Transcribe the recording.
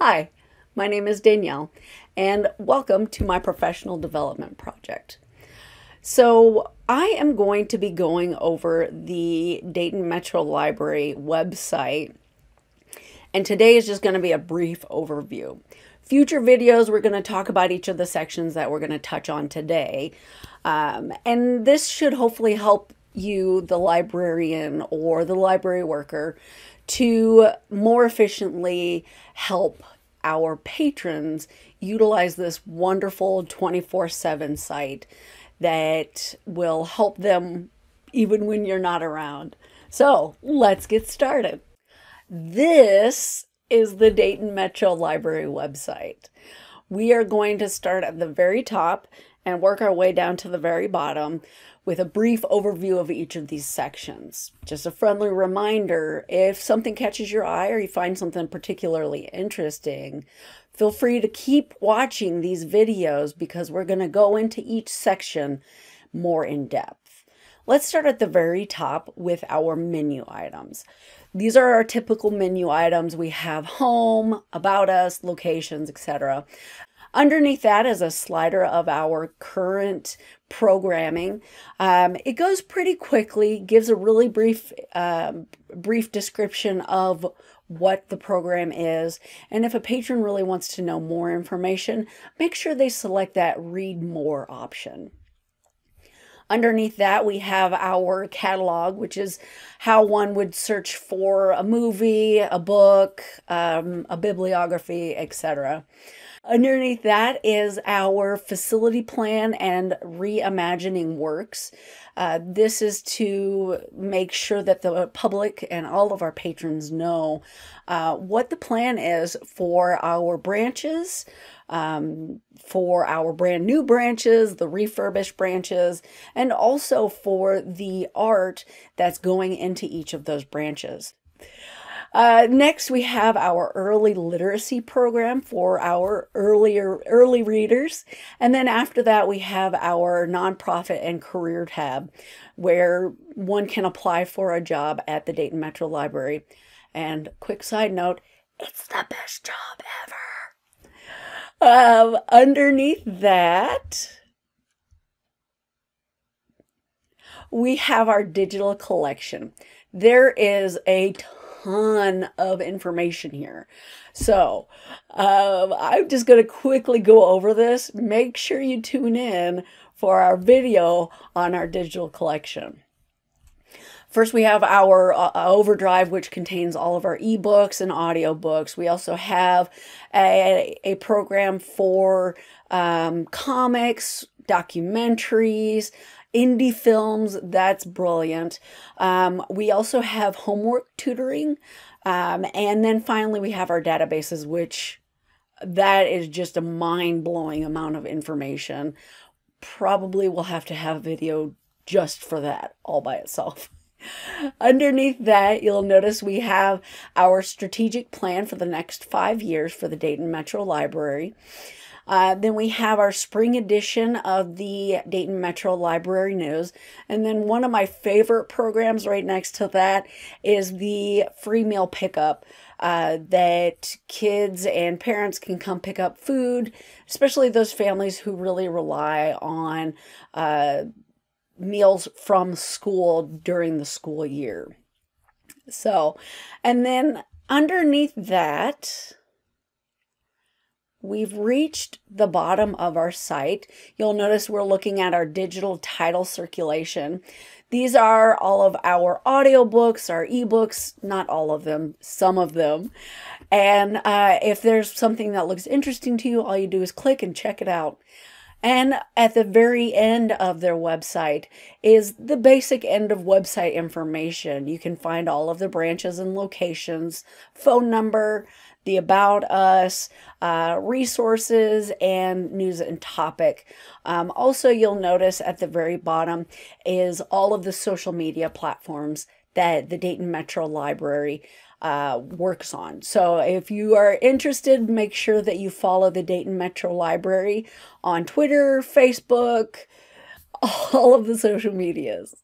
Hi, my name is Danielle, and welcome to my professional development project. So, I am going to be going over the Dayton Metro Library website, and today is just going to be a brief overview. Future videos, we're going to talk about each of the sections that we're going to touch on today, and this should hopefully help you, the librarian or the library worker, to more efficiently help our patrons utilize this wonderful 24/7 site that will help them even when you're not around. So let's get started. This is the Dayton Metro Library website. We are going to start at the very top and work our way down to the very bottom with a brief overview of each of these sections. Just a friendly reminder, if something catches your eye or you find something particularly interesting, feel free to keep watching these videos because we're going to go into each section more in depth. Let's start at the very top with our menu items. These are our typical menu items. We have home, about us, locations, etc. Underneath that is a slider of our current programming. It goes pretty quickly, gives a really brief description of what the program is. And if a patron really wants to know more information, make sure they select that read more option. Underneath that, we have our catalog, which is how one would search for a movie, a book, a bibliography, etc. Underneath that is our facility plan and reimagining works. This is to make sure that the public and all of our patrons know what the plan is for our branches, for our brand new branches, the refurbished branches, and also for the art that's going into each of those branches. Next, we have our early literacy program for our early readers. And then after that, we have our nonprofit and career tab where one can apply for a job at the Dayton Metro Library. And quick side note, it's the best job ever. Underneath that, we have our digital collection. There is a ton of information here. So I'm just going to quickly go over this. Make sure you tune in for our video on our digital collection. First, we have our Overdrive, which contains all of our ebooks and audiobooks. We also have a program for comics, documentaries, indie films. That's brilliant. We also have homework tutoring. And then finally, we have our databases, which that is just a mind-blowing amount of information. Probably we'll have to have a video just for that all by itself. Underneath that, you'll notice we have our strategic plan for the next 5 years for the Dayton Metro Library. Then we have our spring edition of the Dayton Metro Library News. And then one of my favorite programs right next to that is the free meal pickup that kids and parents can come pick up food, especially those families who really rely on meals from school during the school year. So, and then underneath that, we've reached the bottom of our site. You'll notice we're looking at our digital title circulation. These are all of our audiobooks, our ebooks, not all of them, some of them. And if there's something that looks interesting to you, all you do is click and check it out. And at the very end of their website is the basic end of website information. You can find all of the branches and locations, phone number, the About Us, resources, and news and topic. Also, you'll notice at the very bottom is all of the social media platforms that the Dayton Metro Library works on. So if you are interested, make sure that you follow the Dayton Metro Library on Twitter, Facebook, all of the social medias.